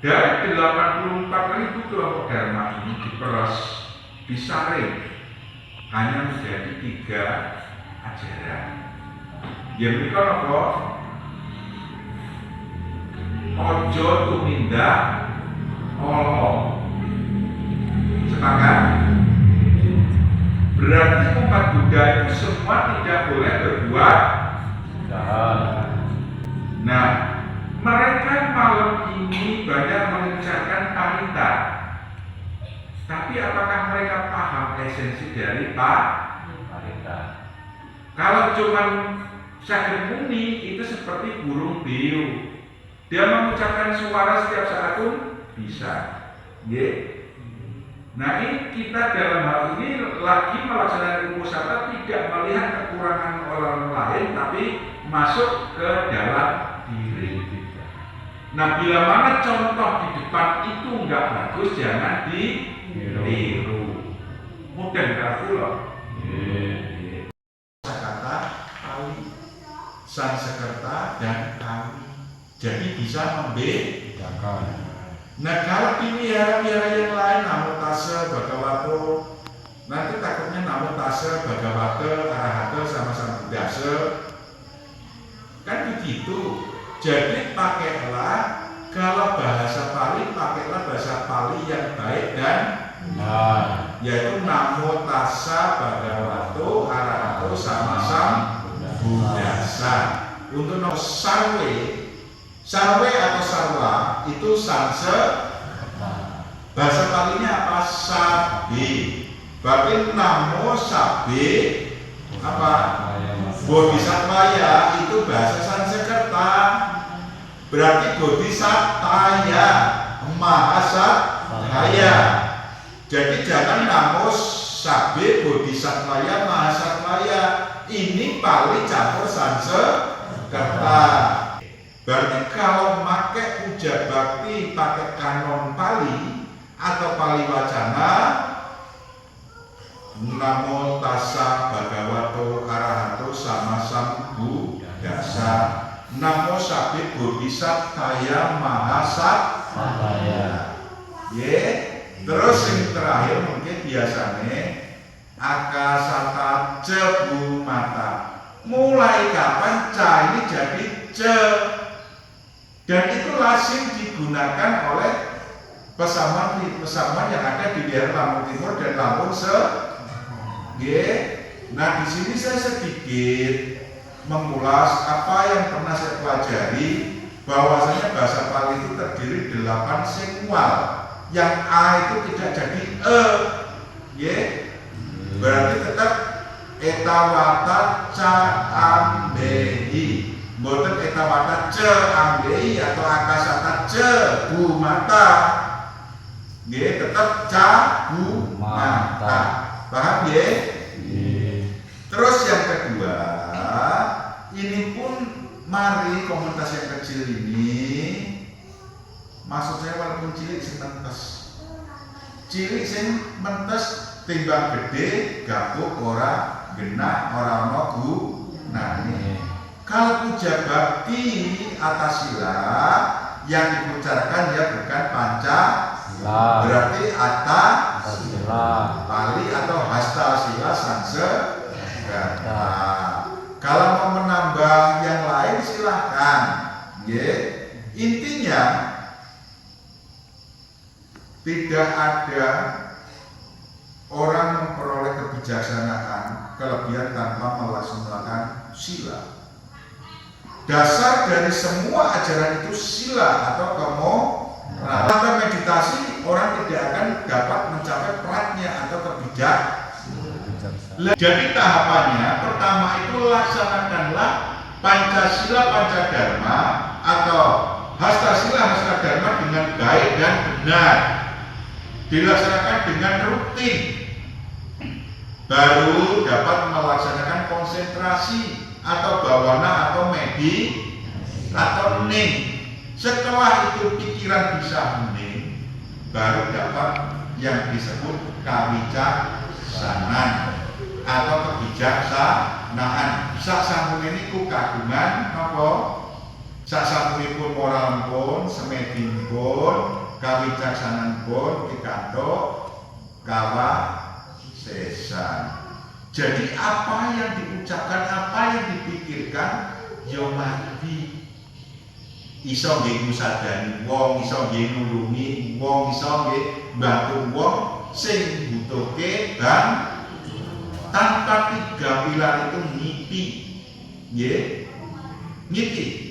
Dari 84.000 kelompok dharma ini diperas, disaring hanya menjadi 3 ajaran. Yang menika napa? Ojo tumindak Allah. Sepakat? Berarti umat Buddha itu semua tidak boleh berbuat jahat. Nah, mereka malam ini banyak mengucapkan parita. Tapi apakah mereka paham esensi dari parita? Kalau cuma sakit muni itu seperti burung beo. Dia mengucapkan suara setiap saat pun bisa. Nah, ini kita dalam hal ini lagi melaksanakan umusata tidak melihat kekurangan orang lain, tapi masuk ke dalam diri. Nah, bila mana contoh di depan itu enggak bagus, jangan ditiru. Mudah kula. Kata Pali, Sanskerta dan Kali. Jadi bisa membedakan. Nah, kalau wihara-wihara yang lain, Namo Tassa Bhagavato, nanti takutnya Namo Tassa Bhagavato, Arahato sama-sama Buddhasa. Kan begitu. Jadi pakailah, kalau bahasa Pali, pakailah bahasa Pali yang baik dan benar, yaitu Namo Tassa Bhagavato, Arahato sama-sama Buddhasa. Untuk nomor Sarwe atau sarwa itu sanse, bahasa Palinya apa? Sabe. Berarti namo sabe apa? Bodhisattvaya itu bahasa Sanskerta. Berarti bodhisattvaya, mahasattvaya. Jadi jangan namo sabe bodhisattvaya mahasattvaya. Ini Pali campur Sanskerta. Berarti kalau pakai puja bakti pakai kanon Pali atau Pali Wacana, Namo Tassa Bhagavato Arahato sama-sama Buddhasa, Namo Sabe Bodhisattvaya Mahasattvaya. Terus yang terakhir mungkin biasanya Akasata Cebu Mata. Mulai kapan ca ini jadi ce? Dan itu lazim digunakan oleh pesamuan yang ada di daerah Lampung Timur dan Lampung Nah, di sini saya sedikit mengulas apa yang pernah saya pelajari, bahwasanya bahasa Pali itu terdiri 8 sekual. Yang A itu tidak jadi e. Berarti tetap etawata ca ambehi. Mboten etawata ce ambehi atau akasata ce bu mata. Tetap ca bu mata. Paham ya? Terus yang kedua, ini pun mari komunitas yang kecil ini, maksud saya walaupun cilik sing mentes. Cilik sing mentes timbang gede gabuk ora genah ora ono gunane. Kalau puja bakti atas sila yang diucapkan ya bukan Pancasila, berarti Atasila, Pali atau Hastasila Sanskerta. Kalau mau menambah yang lain silahkan. Intinya tidak ada orang memperoleh kebijaksanaan kelebihan tanpa melaksanakan sila. Dasar dari semua ajaran itu sila atau tanpa meditasi orang tidak akan dapat mencapai pratnya atau kebijaksanaan. Jadi tahapannya pertama itu laksanakanlah Pancasila Pancadharma atau Hastasila Hastadharma dengan baik dan benar. Dilaksanakan dengan rutin. Baru dapat melaksanakan konsentrasi atau bawana atau medi atau ning. Setelah itu pikiran bisa hening, baru dapat yang disebut kawicaksanan atau kebijaksanaan. Sasampun ini ku kagungan apa? Sasampunipun moral pun, semedin pun, kawicaksanan pun pikantuk kawasesan. Jadi apa yang diucapkan, apa yang dipikirkan, yo mati. Iso nggih ngusadani wong, iso nggih nulungi wong, iso nggih mbantu wong sing butuhke dan tanpa tiga pilar itu ngipi. Nggih. Ngipi.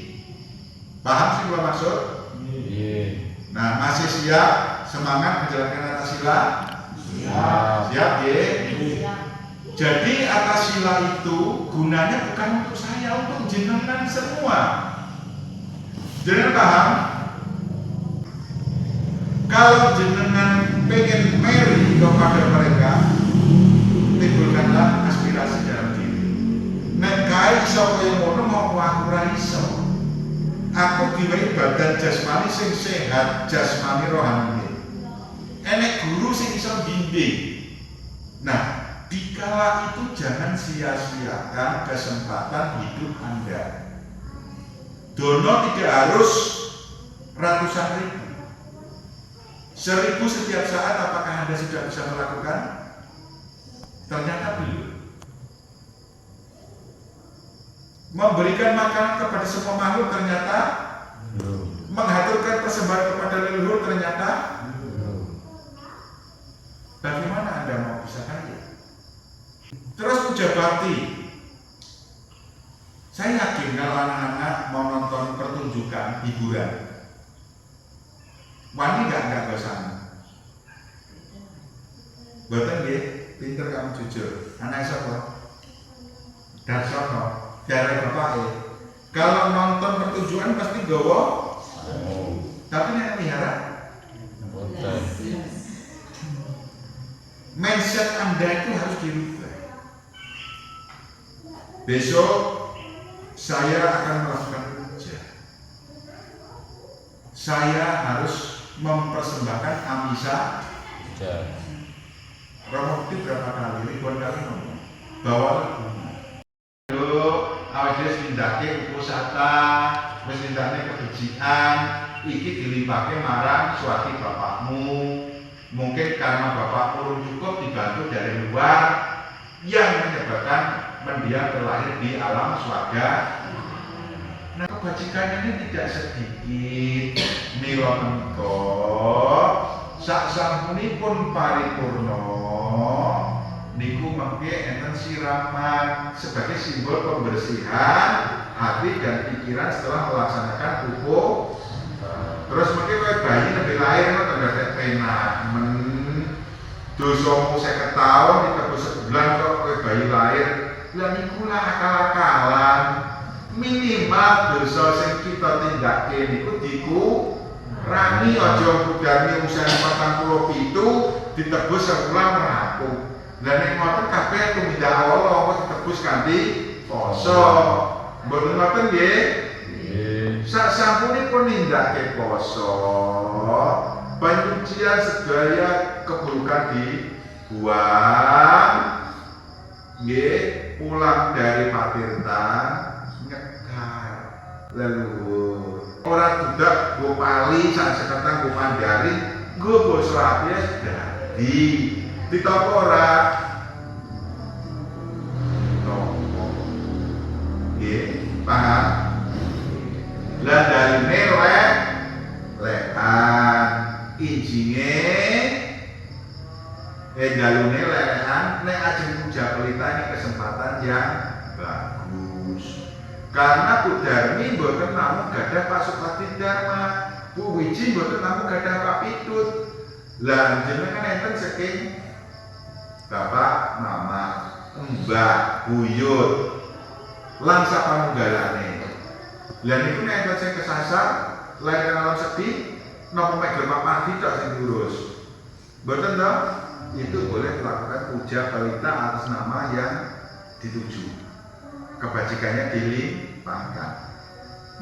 Paham sih gua maksud? Nggih. Nah, masih siap semangat menjalankan Atasila? Siap, nggih. Jadi Atasila itu gunanya bukan untuk saya, untuk jenengan semua. Jenengan paham? Kalau jenengan pengen marry kepada mereka, timbulkanlah aspirasi dalam diri. Nek kae iso kaya ngono mau aku ora iso. Aku diwehi badan jasmani sing sehat, jasmani rohani. Enek guru sing iso bimbing. Nah, dikala itu jangan sia-siakan kesempatan hidup Anda. Dono tidak harus ratusan ribu. 1000 setiap saat, apakah Anda sudah bisa melakukan? Ternyata belum. Memberikan makanan kepada semua makhluk ternyata belum. Menghaturkan persembahan kepada leluhur ternyata belum. Bagaimana Anda mau bisa kaya? Terus puja bakti. Saya yakin kalau anak-anak mau nonton pertunjukan hiburan, wani nggak ke sana? Boten nggih, pinter kamu jujur. Anak sapa? Darsono, dari bapake. Kalau nonton pertunjukan pasti gawa. Tapi nek mihara Boten. mindset Anda itu harus dirubah. Besok saya akan melakukan puja. Saya harus mempersembahkan amisa. Romo Bukti berapa kali? Ribuan kali ngomong bahwa awake dhewe nindakake uposata, wis nindakake kebejian, iki dilimpahke marang suwati bapakmu. Mungkin karena bapakmu urung cukup dibantu dari luar yang menyebabkan mendiang terlahir di alam swarga. Nah, kebajikan ini tidak sedikit. Mila menika saksampunipun paripurna niku mengke enten siraman sebagai simbol pembersihan hati dan pikiran setelah melaksanakan upo. Terus mungkin kowe bayi lebih lahir kan tanda penak dosamu 50 tahun ditebus sebulan kok kowe bayi lahir. Lah niku lah akal-akalan. Minimal dosa sing kita tindake niku dikurangi, aja budane usia 47 ditebus sebulan rampung. Lah nek ngoten kabeh tumindak Allah kok ditebus kanthi poso. Mboten ngoten nggih? Sasampunipun nindakake poso, penyucian sedaya keburukan dibuang. Nggih, pulang dari Patirta nyekar leluhur. Ora dudak go pali sak seketang go Mandarin, go basa Rabies dadi. Ditapa ora? Topo. Nggih, paham? Lah dari lekan injine dalune lekan nek ajeng puja pelita ini kesempatan yang bagus. Karena Bu Darmi mboten namung gadah Pak Supati Dharma, Bu Wiji mboten namung gadah Pak Pitut. Lah jenengan enten saking Bapak, Mama, Mbah, Buyut, lan sapanunggalane. Lah niku nek enten sing kesasar lair alam sedih napa mek Pak Mardi tok sing diurus. Mboten to? Itu boleh melakukan puja pelita atas nama yang dituju. Kebajikannya dilimpahkan.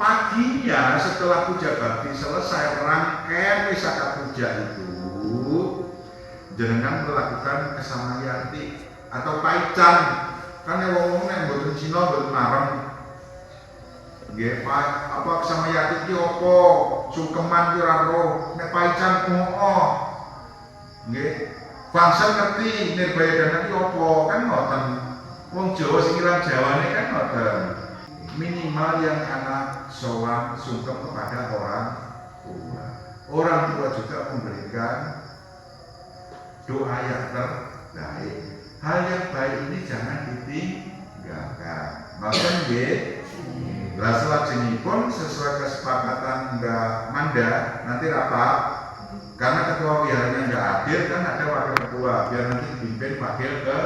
Paginya setelah puja bakti selesai, rangkaian wisata puja itu jenengan melakukan kesamayanti atau paican. Kan wong-wong nek mboten Cina mboten marem. Nggih, apa sama yati ki apa? Sungkeman ki ora roh, nek paican mooh. Nggih. Bangsa ngerti nirbaya dana ki apa? Kan ngoten. Wong Jawa sing ilang Jawane kan ngoten. Minimal yang anak sowan sungkem kepada orang tua. Orang tua juga memberikan doa yang terbaik. Hal yang baik ini jangan ditinggalkan. Maksud nggih. Lah selajengipun sesuai kesepakatan Mbak Manda nanti rapat karena ketua wiharanya nggak hadir kan ada wakil ketua biar nanti dipimpin wakil ke